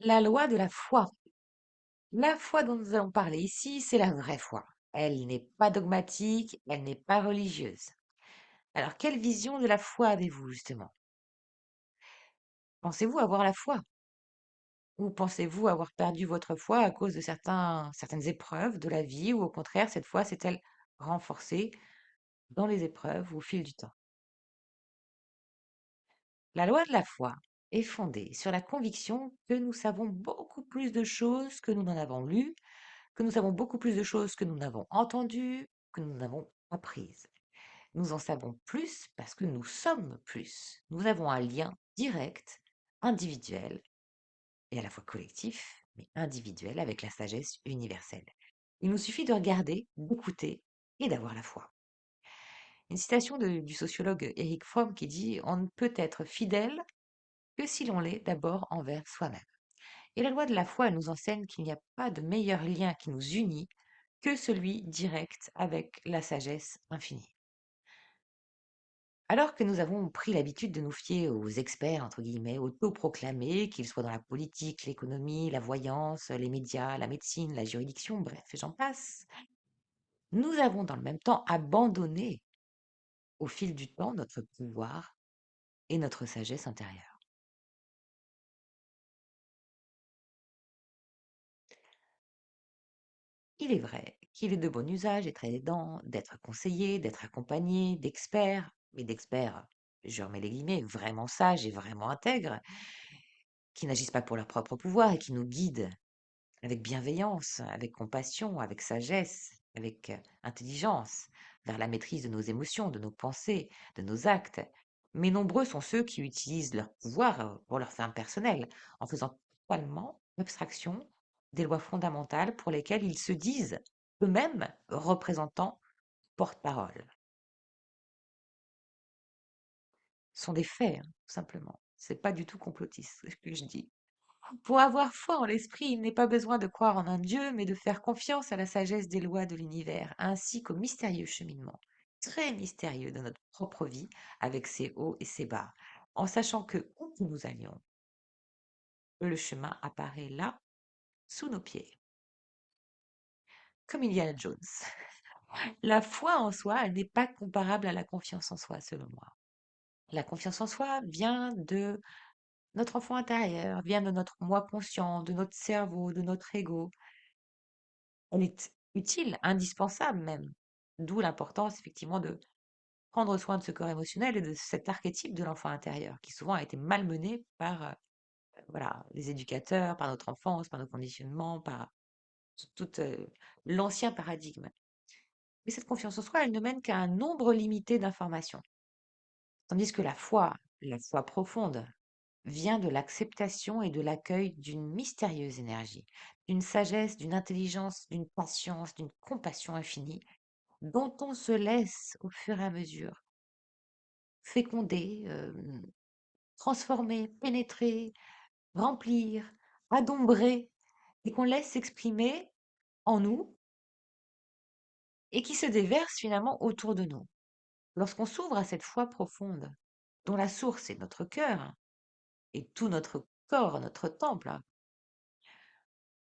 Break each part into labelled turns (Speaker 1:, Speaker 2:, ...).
Speaker 1: La loi de la foi. La foi dont nous allons parler ici, c'est la vraie foi. Elle n'est pas dogmatique, elle n'est pas religieuse. Alors, quelle vision de la foi avez-vous, justement? Pensez-vous avoir la foi? Ou pensez-vous avoir perdu votre foi à cause de certaines épreuves de la vie, ou au contraire, cette foi s'est-elle renforcée dans les épreuves au fil du temps? La loi de la foi est fondée sur la conviction que nous savons beaucoup plus de choses que nous n'en avons lues, que nous savons beaucoup plus de choses que nous n'avons entendues, que nous n'avons apprises. Nous en savons plus parce que nous sommes plus. Nous avons un lien direct, individuel et à la fois collectif, mais individuel avec la sagesse universelle. Il nous suffit de regarder, d'écouter et d'avoir la foi. Une citation du sociologue Eric Fromm qui dit: On ne peut être fidèle que si l'on l'est d'abord envers soi-même. Et la loi de la foi, elle nous enseigne qu'il n'y a pas de meilleur lien qui nous unit que celui direct avec la sagesse infinie. Alors que nous avons pris l'habitude de nous fier aux experts, entre guillemets, autoproclamés, qu'ils soient dans la politique, l'économie, la voyance, les médias, la médecine, la juridiction, bref, et j'en passe, nous avons dans le même temps abandonné au fil du temps notre pouvoir et notre sagesse intérieure. Il est vrai qu'il est de bon usage et très aidant d'être conseillé, d'être accompagné d'experts, mais d'experts, je remets les guillemets, vraiment sages et vraiment intègres, qui n'agissent pas pour leur propre pouvoir et qui nous guident avec bienveillance, avec compassion, avec sagesse, avec intelligence, vers la maîtrise de nos émotions, de nos pensées, de nos actes. Mais nombreux sont ceux qui utilisent leur pouvoir pour leur fin personnelle, en faisant totalement abstraction des lois fondamentales pour lesquelles ils se disent eux-mêmes représentants, porte-parole. Ce sont des faits, hein, tout simplement. C'est pas du tout complotiste, ce que je dis. Pour avoir foi en l'esprit, il n'est pas besoin de croire en un Dieu, mais de faire confiance à la sagesse des lois de l'univers, ainsi qu'au mystérieux cheminement, très mystérieux de notre propre vie, avec ses hauts et ses bas, en sachant que où que nous allions, le chemin apparaît là, sous nos pieds, comme Indiana Jones. La foi en soi, elle n'est pas comparable à la confiance en soi, selon moi. La confiance en soi vient de notre enfant intérieur, vient de notre moi conscient, de notre cerveau, de notre ego. Elle est utile, indispensable même. D'où l'importance effectivement de prendre soin de ce corps émotionnel et de cet archétype de l'enfant intérieur qui souvent a été malmené par voilà, les éducateurs, par notre enfance, par nos conditionnements, par tout l'ancien paradigme. Mais cette confiance en soi, elle ne mène qu'à un nombre limité d'informations. Tandis que la foi profonde, vient de l'acceptation et de l'accueil d'une mystérieuse énergie, d'une sagesse, d'une intelligence, d'une patience, d'une compassion infinie dont on se laisse au fur et à mesure féconder, transformer, pénétrer, remplir, adombrer, et qu'on laisse s'exprimer en nous et qui se déverse finalement autour de nous. Lorsqu'on s'ouvre à cette foi profonde, dont la source est notre cœur et tout notre corps, notre temple, hein,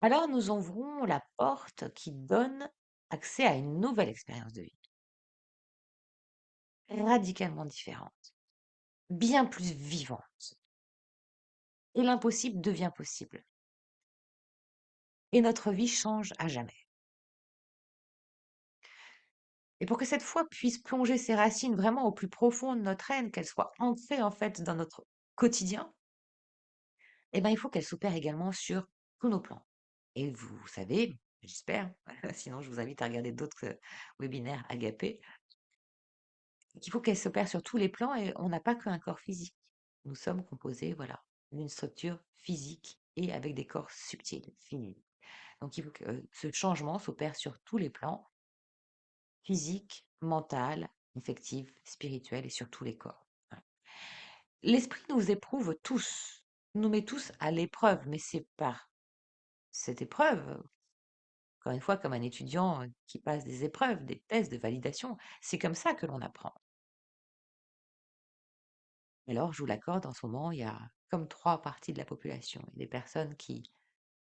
Speaker 1: alors nous ouvrons la porte qui donne accès à une nouvelle expérience de vie, radicalement différente, bien plus vivante. Et l'impossible devient possible. Et notre vie change à jamais. Et pour que cette foi puisse plonger ses racines vraiment au plus profond de notre être, qu'elle soit ancrée en fait dans notre quotidien, eh ben, il faut qu'elle s'opère également sur tous nos plans. Et vous savez, j'espère, sinon je vous invite à regarder d'autres webinaires agapés, qu'il faut qu'elle s'opère sur tous les plans et on n'a pas qu'un corps physique. Nous sommes composés, voilà, d'une structure physique et avec des corps subtils, finis. Donc il faut que ce changement s'opère sur tous les plans physique, mental, affectif, spirituel et sur tous les corps. Voilà. L'esprit nous éprouve tous, nous met tous à l'épreuve, mais c'est par cette épreuve, encore une fois, comme un étudiant qui passe des épreuves, des tests de validation, c'est comme ça que l'on apprend. Alors, je vous l'accorde, en ce moment, il y a comme trois parties de la population. Il y a des personnes qui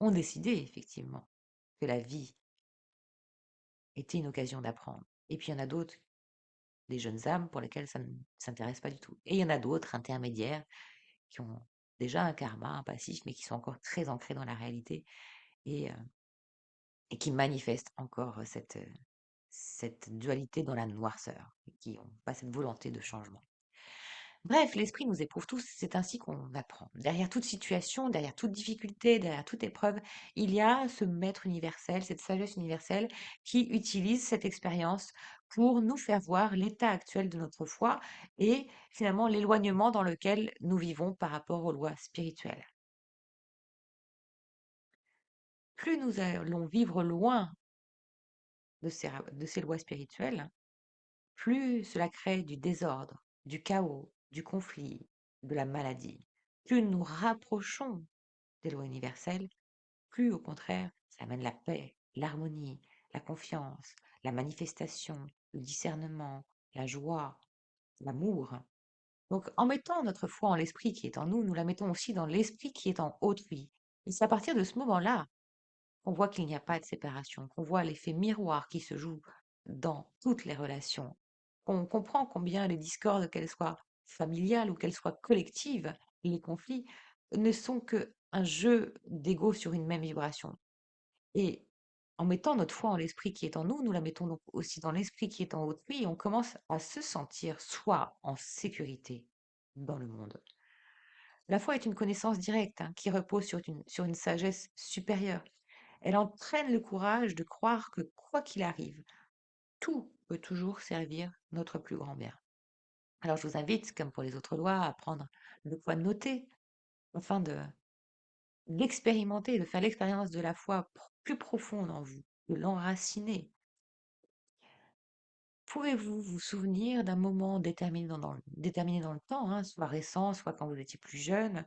Speaker 1: ont décidé, effectivement, que la vie était une occasion d'apprendre. Et puis, il y en a d'autres, des jeunes âmes, pour lesquelles ça ne s'intéresse pas du tout. Et il y en a d'autres, intermédiaires, qui ont déjà un karma, un passif, mais qui sont encore très ancrés dans la réalité et, euh, et qui manifestent encore cette dualité dans la noirceur, et qui n'ont pas cette volonté de changement. Bref, l'esprit nous éprouve tous, c'est ainsi qu'on apprend. Derrière toute situation, derrière toute difficulté, derrière toute épreuve, il y a ce maître universel, cette sagesse universelle qui utilise cette expérience pour nous faire voir l'état actuel de notre foi et finalement l'éloignement dans lequel nous vivons par rapport aux lois spirituelles. Plus nous allons vivre loin de ces lois spirituelles, plus cela crée du désordre, du chaos, du conflit, de la maladie. Plus nous nous rapprochons des lois universelles, plus au contraire, ça amène la paix, l'harmonie, la confiance, la manifestation, le discernement, la joie, l'amour. Donc en mettant notre foi en l'esprit qui est en nous, nous la mettons aussi dans l'esprit qui est en autrui. Et c'est à partir de ce moment-là qu'on voit qu'il n'y a pas de séparation, qu'on voit l'effet miroir qui se joue dans toutes les relations, qu'on comprend combien les discordes, qu'elles soient familiales ou qu'elles soient collectives, les conflits, ne sont que un jeu d'ego sur une même vibration. Et en mettant notre foi en l'esprit qui est en nous, nous la mettons donc aussi dans l'esprit qui est en autrui et on commence à se sentir soi en sécurité dans le monde. La foi est une connaissance directe hein, qui repose sur une sagesse supérieure. Elle entraîne le courage de croire que quoi qu'il arrive, tout peut toujours servir notre plus grand bien. Alors je vous invite, comme pour les autres lois, à prendre le point de noter afin d'expérimenter, de faire l'expérience de la foi plus profonde en vous, de l'enraciner. Pouvez-vous vous souvenir d'un moment déterminé dans le temps, hein, soit récent, soit quand vous étiez plus jeune,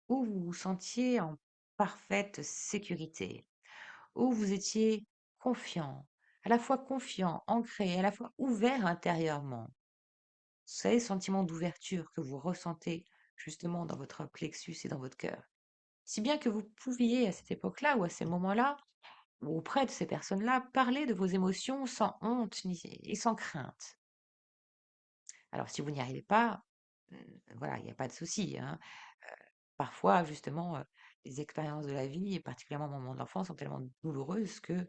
Speaker 1: où vous vous sentiez en parfaite sécurité, où vous étiez confiant, ancré, à la fois ouvert intérieurement. Vous savez, ce sentiment d'ouverture que vous ressentez justement dans votre plexus et dans votre cœur. Si bien que vous pouviez à cette époque-là ou à ces moments-là, ou auprès de ces personnes-là, parler de vos émotions sans honte et sans crainte. Alors si vous n'y arrivez pas, voilà, il n'y a pas de souci, hein. Parfois, justement, les expériences de la vie, et particulièrement au moment de l'enfance, sont tellement douloureuses que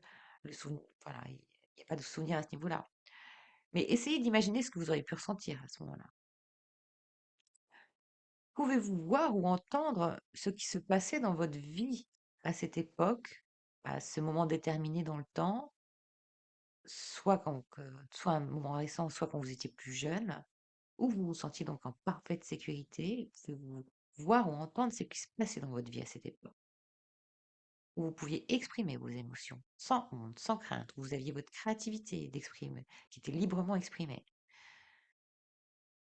Speaker 1: voilà, il n'y a pas de souvenir à ce niveau-là. Mais essayez d'imaginer ce que vous auriez pu ressentir à ce moment-là. Pouvez-vous voir ou entendre ce qui se passait dans votre vie à cette époque, à ce moment déterminé dans le temps, soit un moment récent, soit quand vous étiez plus jeune, où vous vous sentiez donc en parfaite sécurité, pouvez-vous voir ou entendre ce qui se passait dans votre vie à cette époque? Où vous pouviez exprimer vos émotions sans honte, sans crainte, où vous aviez votre créativité d'exprimer, qui était librement exprimée.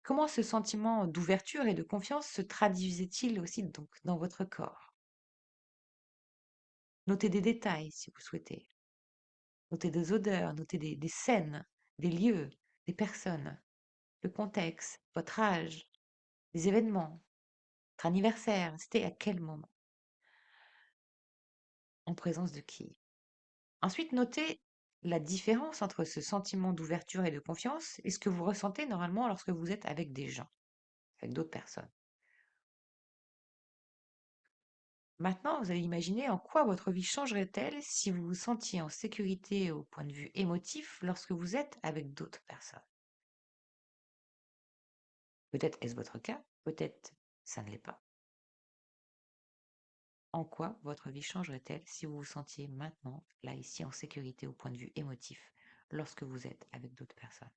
Speaker 1: Comment ce sentiment d'ouverture et de confiance se traduisait-il aussi donc dans votre corps? Notez des détails si vous souhaitez. Notez des odeurs, notez des scènes, des lieux, des personnes, le contexte, votre âge, les événements, votre anniversaire, c'était à quel moment? En présence de qui? Ensuite, notez la différence entre ce sentiment d'ouverture et de confiance et ce que vous ressentez normalement lorsque vous êtes avec des gens, avec d'autres personnes. Maintenant, vous allez imaginer en quoi votre vie changerait-elle si vous vous sentiez en sécurité au point de vue émotif lorsque vous êtes avec d'autres personnes. Peut-être est-ce votre cas, peut-être ça ne l'est pas. En quoi votre vie changerait-elle si vous vous sentiez maintenant, là, ici, en sécurité au point de vue émotif lorsque vous êtes avec d'autres personnes?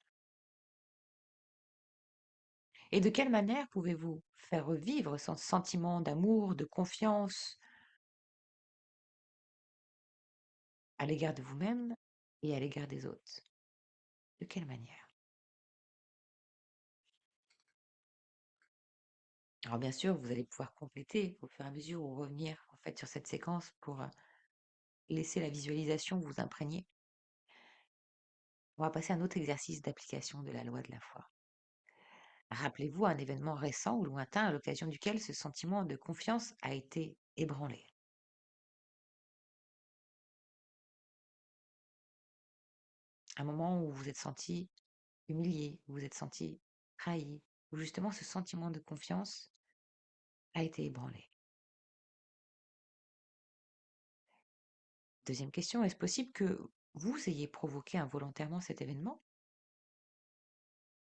Speaker 1: Et de quelle manière pouvez-vous faire revivre ce sentiment d'amour, de confiance à l'égard de vous-même et à l'égard des autres? De quelle manière? Alors bien sûr, vous allez pouvoir compléter au fur et à mesure ou revenir en fait sur cette séquence pour laisser la visualisation vous imprégner. On va passer à un autre exercice d'application de la loi de la foi. Rappelez-vous un événement récent ou lointain à l'occasion duquel ce sentiment de confiance a été ébranlé. Un moment où vous vous êtes senti humilié, où vous vous êtes senti trahi, où justement ce sentiment de confiance a été ébranlé. Deuxième question, est-ce possible que vous ayez provoqué involontairement cet événement?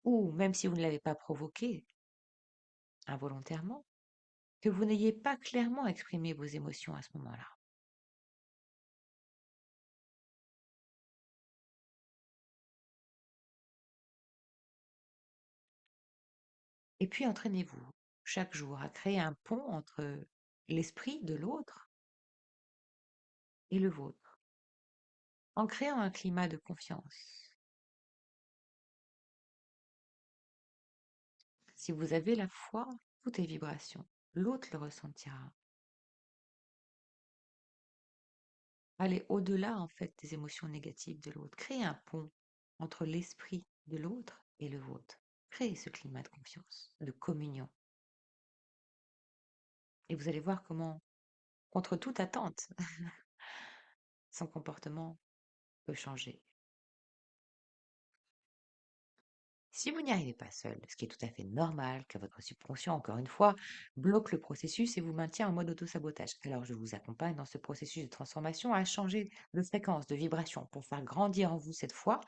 Speaker 1: Ou même si vous ne l'avez pas provoqué involontairement, que vous n'ayez pas clairement exprimé vos émotions à ce moment-là? Et puis entraînez-vous chaque jour à créer un pont entre l'esprit de l'autre et le vôtre, en créant un climat de confiance. Si vous avez la foi, tout est vibration. L'autre le ressentira. Allez au-delà en fait des émotions négatives de l'autre. Créez un pont entre l'esprit de l'autre et le vôtre. Créez ce climat de confiance, de communion. Et vous allez voir comment, contre toute attente, son comportement peut changer. Si vous n'y arrivez pas seul, ce qui est tout à fait normal, que votre subconscient, encore une fois, bloque le processus et vous maintient en mode auto-sabotage. Alors je vous accompagne dans ce processus de transformation à changer de fréquence, de vibration, pour faire grandir en vous cette foi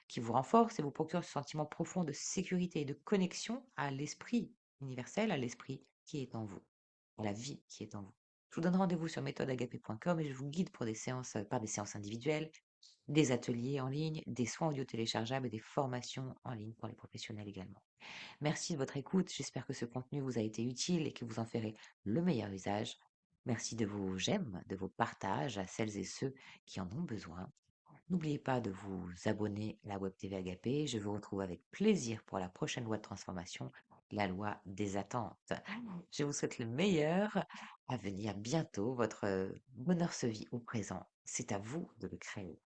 Speaker 1: qui vous renforce et vous procure ce sentiment profond de sécurité et de connexion à l'esprit universel, à l'esprit qui est en vous, à la vie qui est en vous. Je vous donne rendez-vous sur méthodeagapé.com et je vous guide pour des séances, par des séances individuelles, des ateliers en ligne, des soins audio téléchargeables et des formations en ligne pour les professionnels également. Merci de votre écoute. J'espère que ce contenu vous a été utile et que vous en ferez le meilleur usage. Merci de vos j'aime, de vos partages à celles et ceux qui en ont besoin. N'oubliez pas de vous abonner à la Web TV Agapé. Je vous retrouve avec plaisir pour la prochaine loi de transformation, la loi des attentes. Je vous souhaite le meilleur à venir bientôt. Votre bonheur se vit au présent. C'est à vous de le créer.